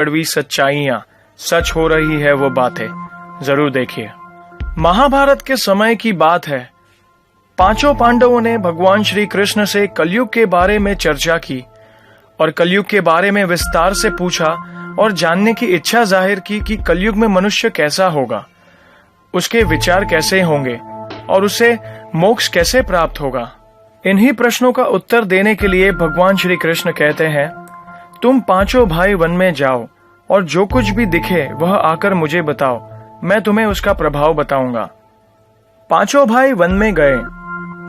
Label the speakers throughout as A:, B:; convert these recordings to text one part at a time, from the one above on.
A: कड़वी सच्चाइयां सच हो रही है वो बातें जरूर देखिए। महाभारत के समय की बात है। पांचों पांडवों ने भगवान श्री कृष्ण से कलयुग के बारे में चर्चा की और कलयुग के बारे में विस्तार से पूछा और जानने की इच्छा जाहिर की कि कलयुग में मनुष्य कैसा होगा, उसके विचार कैसे होंगे और उसे मोक्ष कैसे प्राप्त होगा। इन्हीं प्रश्नों का उत्तर देने के लिए भगवान श्री कृष्ण कहते हैं, तुम पांचों भाई वन में जाओ और जो कुछ भी दिखे वह आकर मुझे बताओ, मैं तुम्हें उसका प्रभाव बताऊंगा। पांचों भाई वन में गए।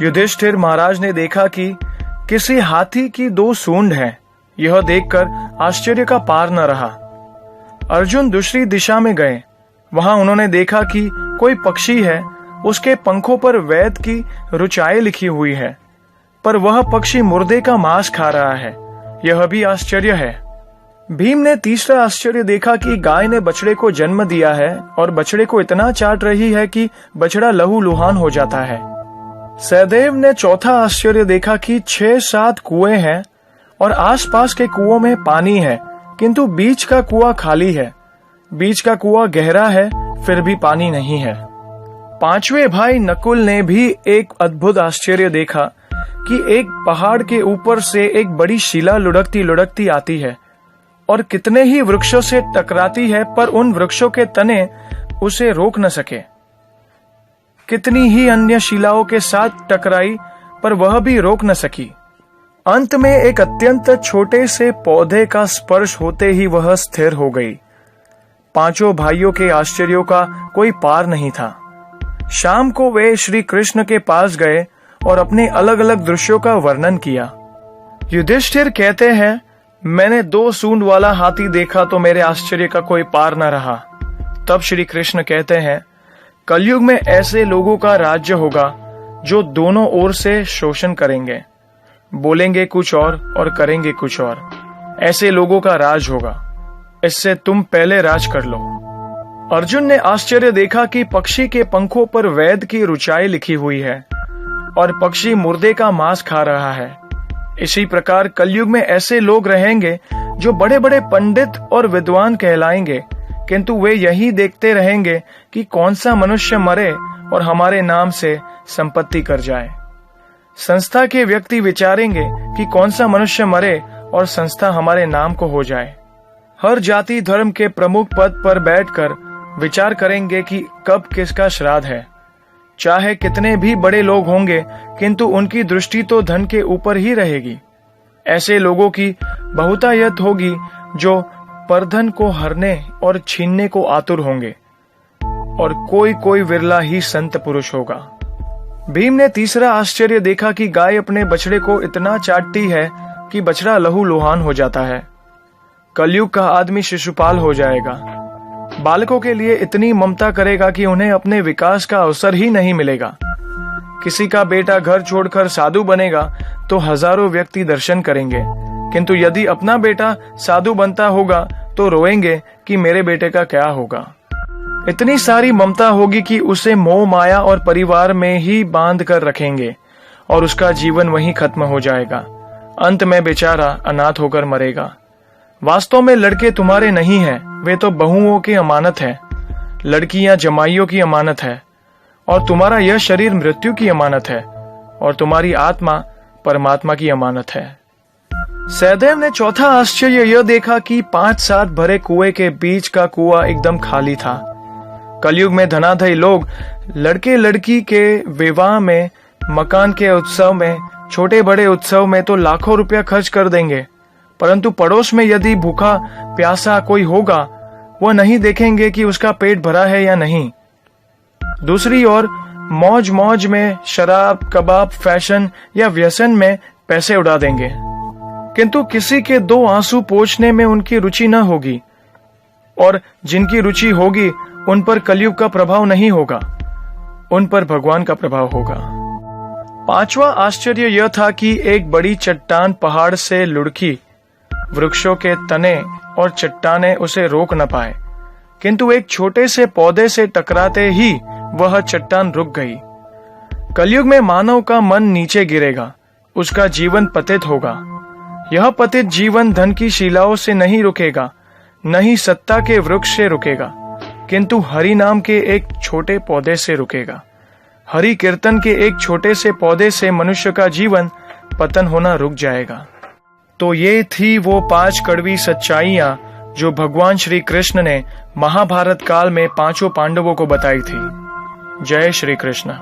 A: युधिष्ठिर महाराज ने देखा कि किसी हाथी की 2 सूंड हैं। यह देखकर आश्चर्य का पार न रहा। अर्जुन दूसरी दिशा में गए। वहां उन्होंने देखा कि कोई पक्षी है, उसके पंखों पर वैद की ऋचाएं लिखी हुई है, पर वह पक्षी मुर्दे का मांस खा रहा है। यह भी आश्चर्य है। भीम ने तीसरा आश्चर्य देखा कि गाय ने बछड़े को जन्म दिया है और बछड़े को इतना चाट रही है कि बछड़ा लहूलुहान हो जाता है। सहदेव ने चौथा आश्चर्य देखा कि 6-7 कुएं हैं और आसपास के कुओं में पानी है, किंतु बीच का कुआं खाली है। बीच का कुआं गहरा है, फिर भी पानी नहीं है। पांचवें भाई नकुल ने भी एक अद्भुत आश्चर्य देखा कि एक पहाड़ के ऊपर से एक बड़ी शिला लुढ़कती लुढ़कती आती है और कितने ही वृक्षों से टकराती है, पर उन वृक्षों के तने उसे रोक न सके। कितनी ही अन्य शिलाओं के साथ टकराई, पर वह भी रोक न सकी। अंत में एक अत्यंत छोटे से पौधे का स्पर्श होते ही वह स्थिर हो गई। पांचों भाइयों के आश्चर्यों का कोई पार नहीं था। शाम को वे श्री कृष्ण के पास गए और अपने अलग अलग दृश्यों का वर्णन किया। युधिष्ठिर कहते हैं, मैंने 2 सूंड वाला हाथी देखा तो मेरे आश्चर्य का कोई पार न रहा। तब श्री कृष्ण कहते हैं, कलयुग में ऐसे लोगों का राज्य होगा जो दोनों ओर से शोषण करेंगे, बोलेंगे कुछ और करेंगे कुछ और। ऐसे लोगों का राज होगा। इससे तुम पहले राज कर लो। अर्जुन ने आश्चर्य देखा कि पक्षी के पंखों पर वैद की ऋचाएं लिखी हुई है और पक्षी मुर्दे का मांस खा रहा है। इसी प्रकार कलयुग में ऐसे लोग रहेंगे जो बड़े बड़े पंडित और विद्वान कहलाएंगे, किंतु वे यही देखते रहेंगे कि कौन सा मनुष्य मरे और हमारे नाम से संपत्ति कर जाए। संस्था के व्यक्ति विचारेंगे कि कौन सा मनुष्य मरे और संस्था हमारे नाम को हो जाए। हर जाति धर्म के प्रमुख पद पर बैठकर विचार करेंगे कि कब किसका श्राद्ध है। चाहे कितने भी बड़े लोग होंगे, किंतु उनकी दृष्टि तो धन के ऊपर ही रहेगी। ऐसे लोगों की बहुतायत होगी जो परधन को हरने और छीनने को आतुर होंगे, और कोई कोई विरला ही संत पुरुष होगा। भीम ने तीसरा आश्चर्य देखा कि गाय अपने बछड़े को इतना चाटती है कि बछड़ा लहूलुहान हो जाता है। कलयुग का आदमी शिशुपाल हो जाएगा। बालकों के लिए इतनी ममता करेगा कि उन्हें अपने विकास का अवसर ही नहीं मिलेगा। किसी का बेटा घर छोड़कर साधु बनेगा तो हजारों व्यक्ति दर्शन करेंगे, किंतु यदि अपना बेटा साधु बनता होगा तो रोएंगे कि मेरे बेटे का क्या होगा। इतनी सारी ममता होगी कि उसे मोह माया और परिवार में ही बांध कर रखेंगे और उसका जीवन वहीं खत्म हो जाएगा। अंत में बेचारा अनाथ होकर मरेगा। वास्तव में लड़के तुम्हारे नहीं हैं, वे तो बहुओं की अमानत है। लड़कियां जमाइयों की अमानत है और तुम्हारा यह शरीर मृत्यु की अमानत है और तुम्हारी आत्मा परमात्मा की अमानत है। सहदेव ने चौथा आश्चर्य यह देखा कि 5-7 भरे कुएं के बीच का कुआं एकदम खाली था। कलयुग में धनाढ्य लोग लड़के लड़की के विवाह में, मकान के उत्सव में, छोटे बड़े उत्सव में तो लाखों रुपया खर्च कर देंगे, परंतु पड़ोस में यदि भूखा प्यासा कोई होगा, वह नहीं देखेंगे कि उसका पेट भरा है या नहीं। दूसरी ओर मौज मौज में शराब, कबाब, फैशन या व्यसन में पैसे उड़ा देंगे, किंतु किसी के 2 आंसू पोंछने में उनकी रुचि न होगी, और जिनकी रुचि होगी उन पर कलयुग का प्रभाव नहीं होगा, उन पर भगवान का प्रभाव होगा। पांचवा आश्चर्य यह था कि एक बड़ी चट्टान पहाड़ से लुढ़की। वृक्षों के तने और चट्टाने उसे रोक न पाए, किंतु एक छोटे से पौधे से टकराते ही वह चट्टान रुक गई। कलयुग में मानव का मन नीचे गिरेगा, उसका जीवन पतित होगा। यह पतित जीवन धन की शिलाओं से नहीं रुकेगा, न ही सत्ता के वृक्ष से रुकेगा, किंतु हरि नाम के एक छोटे पौधे से रुकेगा। हरि कीर्तन के एक छोटे से पौधे से मनुष्य का जीवन पतन होना रुक जाएगा। तो ये थी वो 5 कड़वी सच्चाइयां जो भगवान श्री कृष्ण ने महाभारत काल में 5 पांडवों को बताई थी। जय श्री कृष्ण।